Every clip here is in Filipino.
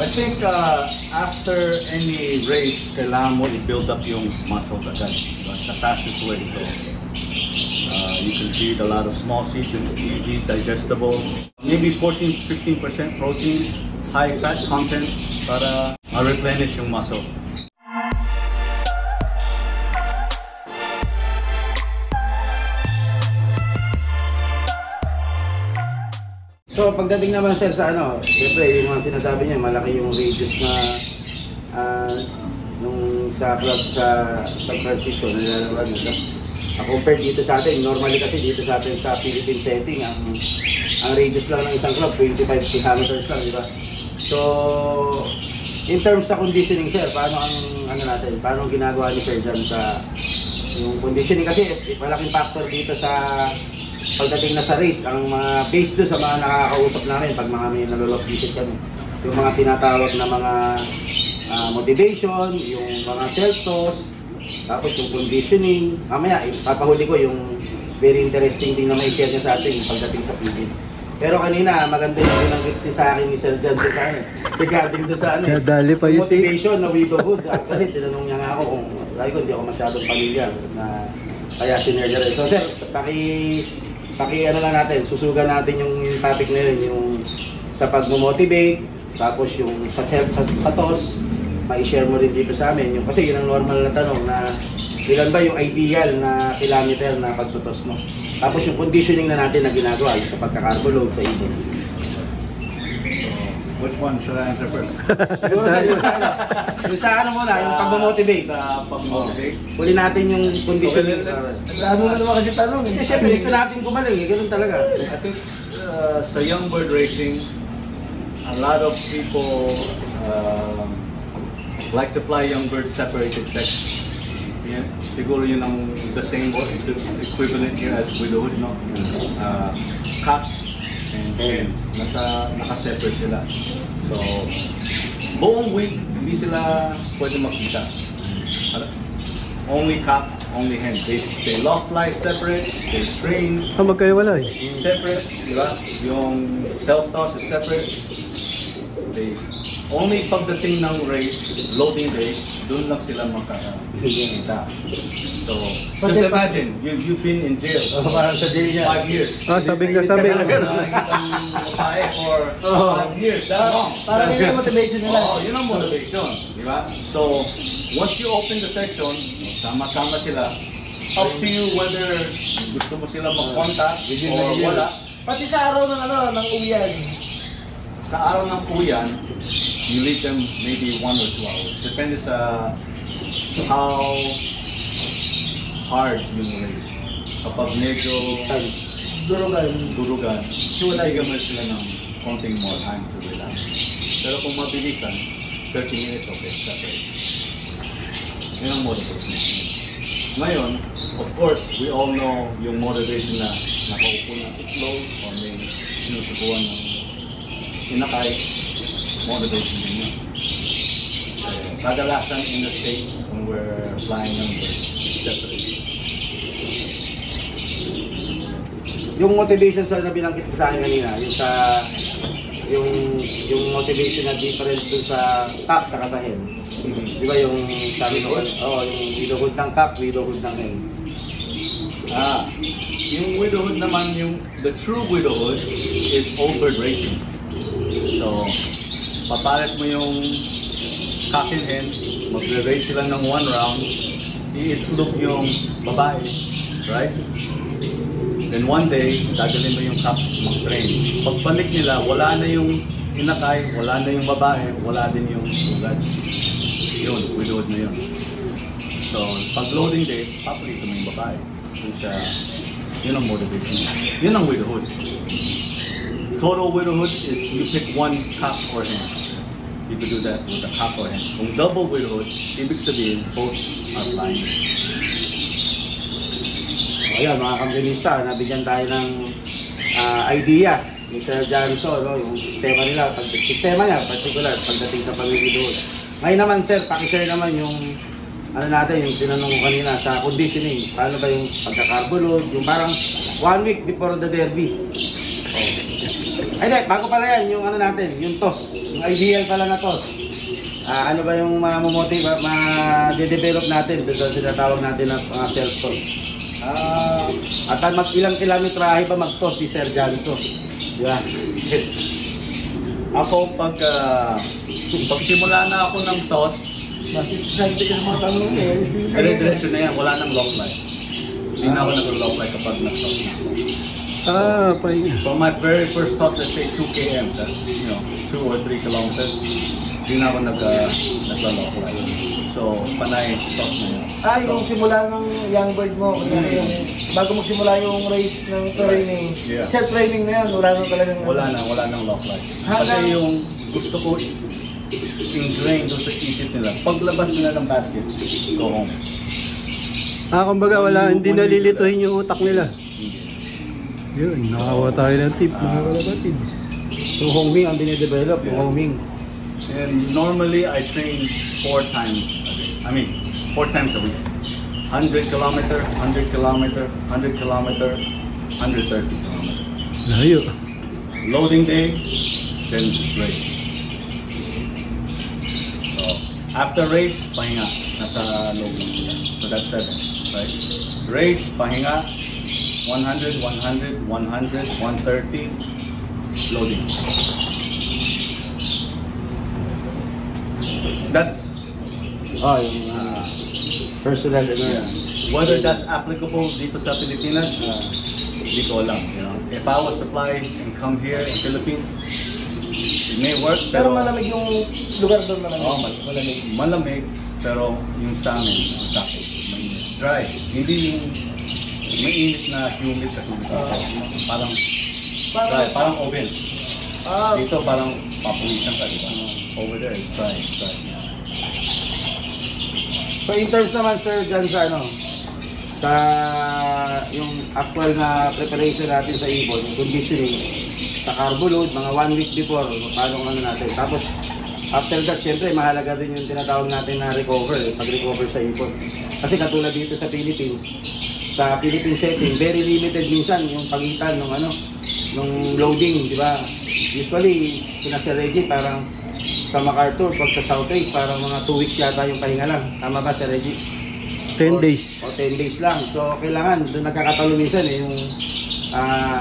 I think after any race, kailangan mo i-build up yung muscles agad. That's the fastest way. So you can feed a lot of small seeds, easy, digestible. Maybe 14-15% protein, high fat content para ma-replenish yung muscle. So pagdating naman sir sa ano, siyempre yung mga sinasabi niya, malaki yung radius na nung sa club sa San Francisco na nilalaban nila. Compared dito sa atin, normally kasi dito sa atin sa Philippine setting, ang radius lang ng isang club, 25 kilometers lang, di ba? So, in terms sa conditioning sir, paano ang ano natin, paano ang ginagawa ni Sir dyan sa yung conditioning kasi malaking factor dito sa pagdating na sa race, ang mga based doon sa mga nakakausap namin pag mga may nalolog visit kami. Yung mga tinatawag na mga motivation, yung mga self-toss, tapos yung conditioning. Mamaya, papahuli ko yung very interesting thing na may share niya sa atin pagdating sa feeding. Pero kanina, maganda yung binanggit niya sa akin ni Sir John sa ano, regarding doon sa ano, yung motivation na widowhood. Actually, tinanong niya nga ako kung hindi ako masyadong pamilyar na kaya sinurger. So sir, paki ano lang natin, susugan natin yung topic na yun, yung sa pag-motivate, tapos yung sa toss, ma-share mo rin dito sa amin. Yung, kasi yun ang normal na tanong na ilan ba yung ideal na kilometer na pagtutos mo. Tapos yung conditioning na natin na ginagawa, yung sa pagka-carbo load sa ibon. Which one should I answer first? Siguro yung sa ano muna, yung pag-motivate. Sa pag-motivate? Huli natin yung conditioning. Ano mo naman kasi tanong? Hindi, syempre, gusto natin gumaling. Ganun talaga. I think sa young bird racing, a lot of people like to fly young birds separated sex. Yeah. Siguro yun ang the same equivalent here as widowhood, no? Cocks and hens, naka-separate sila. So, buong week, hindi sila pwede makita. Only cock, only hen. They loft fly separate, they train magkaiwalay. separate, di ba? Yung self-toss is separate. They only pagdating ng race, loading day, doon lang sila makakita. So, just imagine, you've been in jail. Parang sa jail niya. 5 years. Sabi. Nakikita ng babae for 5 years. Parang yun ang motivation nila. Yun ang motivation. Di ba? So, once you open the section, sama-sama sila. Up to you whether gusto mo sila mag-contact or wala. Pati sa araw ng uwian. Sa araw ng uyan, you leave them maybe 1 or 2 hours. Depende sa how hard yung race. Kapag medyo durugan, bigyan mo sila ng konting more time to relax. Pero kung mabilisan, 30 minutes, okay, that's it. Yun ang motivation. Ngayon, of course, we all know yung motivation na nakaupo na slow or may sinusubuan ng inakay, motivation din yun. Kadalasan in the States when we're flying numbers, separate. Yung motivation sa binanggit ko sa akin kanina, yung motivation na different dun sa cock sa kasahin. Di ba yung sabi ko, yung widowhood ng cock, widowhood ng hen. Yung widowhood naman, the true widowhood is overt racing. So, papares mo yung cock and hen, magre-race sila ng 1 round, i-itlog yung babae, right? Then one day, dadalhin mo yung cock mag-train. Pagbalik nila, wala na yung inakay, wala na yung babae, wala din yung ugad. Yun, widowhood na yun. So, pag loading day, papalito mo yung babae. Yun ang motivation. Yun ang widowhood. Total widowhood is you pick 1 cock or hen. You could do that with a cock or hen. Kung double widowhood, ibig sabihin, both are flying. Ayan, mga kampanista, nabigyan tayo ng idea ni Sir Johnson, no? Yung sistema nila, sistema niya, particular, pagdating sa pag-widowhood. Ngayon naman, sir, pakishare naman yung natin, yung tinanong ko kanina sa conditioning. Paano ba yung pagka-carbo load, yung parang 1 week before the derby. Ay, hindi, bago pala yan, yung ano natin, yung toss. Yung ideal pala na toss. Ano ba yung mamomotive, ma-develop natin? Doon sinatawag natin na mga self-toss. At ilang kilometrahe pa mag-toss si Sir Janso. Di ba? Ako, pagsimula na ako ng toss, Masisante ka sa mga tanong eh. dire-diretso na yan, wala nang lock light. Hindi na ako nag-lock light kapag nag-toss na ako. Pahinga. So my very first toss, let's say 2 km, that's 2 or 3 kilometers. Hindi na ako nag-lock light. So, panay toss na yun. Yung simula ng young bird mo, yung bago magsimula yung race ng training, Yeah. self-training na yan, wala nang talagang... Wala nang lock light. Kasi yung gusto ko ingrain doon sa isip nila, paglabas nila ng basket, go home. Kumbaga hindi nalilituhin yung utak nila. Yun, nakakuha tayo ng tip, mga kalapatids. Yung homing ang dinidevelop, yung homing. And normally I train 4 times a day. I mean, 4 times a week. 100 kilometer, 100 kilometer, 100 kilometer, 130 kilometer. Layo. Loading day, then race. So, after race, pahinga. Nasa load lang sila. So that's 7, right? Race, pahinga, 100, 100, 100, 130, loading. That's Yung personal, yeah. Whether that's applicable dito sa Pilipinas, hindi ko alam. If I was to fly and come here in Philippines, it may work. Pero malamig yung lugar doon, malamig. Malamig, pero yung sa amin, sa akin, mainit. Dry. Hindi yung mainit na humid at humid. Parang dry, parang oven. Dito parang papawisan ka, diba? Over there, it's dry. So in terms naman sir, dyan sa yung actual na preparation natin sa ibon, conditioning, sa carbo load, mga 1 week before, paano natin. Tapos after that, syempre mahalaga din yung tinatawag natin na recover, pag-recover sa ibon. Kasi katulad dito sa Philippine setting, very limited minsan yung pagitan nung loading, di ba? Usually, Sir Reggie, parang sa MacArthur, pag sa Southway, parang mga 2 weeks yata yung pahinga lang. Tama ba, Sir Reggie? 10 days. O 10 days lang. So, kailangan, doon nagkakatalo minsan yung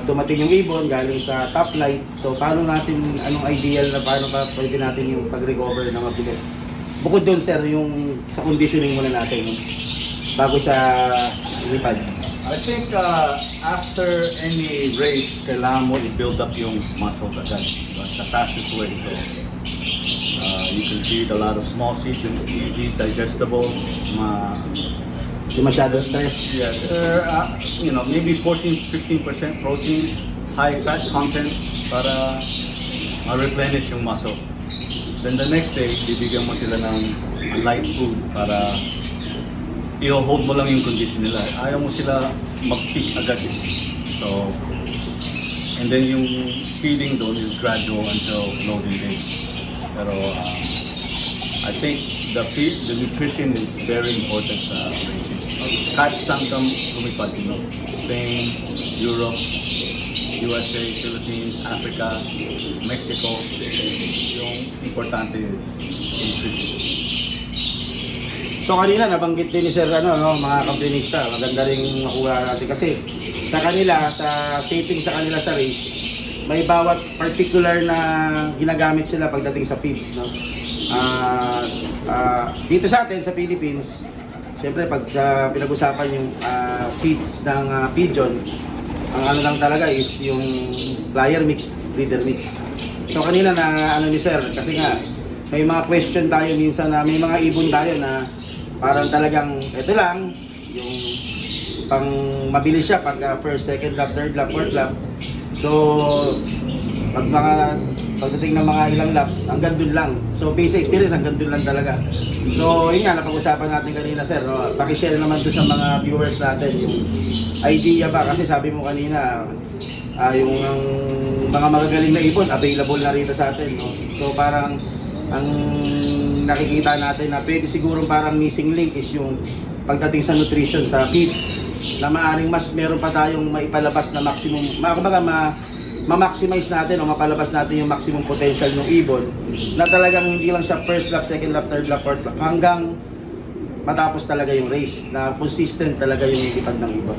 dumating yung ibon galing sa top light. So, paano natin, anong ideal na paano ba pwede natin yung pag-recover na mabilis? Bukod doon, Sir, yung sa conditioning muna natin, bago siya lipad. I think after any race, kailangan mo i-build up yung muscles agad. That's the fastest way. So, you can feed a lot of small seeds and easy, digestible. Hindi masyado stress. Yeah, maybe 14-15% protein, high fat content para ma-replenish yung muscle. Then the next day, bibigyan mo sila ng light food para i-hold mo lang yung condition nila. Ayaw mo sila mag-peak agad. So, and then yung feeding doon is gradual until loading day. Pero I think the nutrition is very important sa racing. Kahit saan kang lumipad, Spain, Europe, USA, Philippines, Africa, Mexico, yung importante is nutrition. So kanina nabanggit din ni Sir mga kamplinista, maganda rin nakuha natin kasi sa taping sa kanila sa race, may bawat particular na ginagamit sila pagdating sa feeds, dito sa atin sa Philippines, siyempre pag pinag-usapan yung feeds ng pigeon, ang lang talaga is yung flyer mix, breeder mix. So kanina na ni Sir, kasi nga may mga question tayo minsan na may mga ibon tayo na parang talagang ito lang yung pang mabilis siya pag first, second lap, third lap, fourth lap. So pagdating ng mga ilang lap, hanggang dun lang. So basic experience, hanggang dun lang talaga. So yun nga, napag-usapan natin kanina Sir, pakishare naman doon sa mga viewers natin yung idea ba, kasi sabi mo kanina yung mga magagaling na ibon available na rito sa atin, So parang ang nakikita natin na pwede siguro parang missing link is yung pagdating sa nutrition sa feeds, na maaring mas meron pa tayong maipalabas na maximum, ma-maximize natin o mapalabas natin yung maximum potential ng ibon na talagang hindi lang siya first lap, second lap, third lap, fourth lap hanggang matapos talaga yung race na consistent talaga yung lipad ng ibon.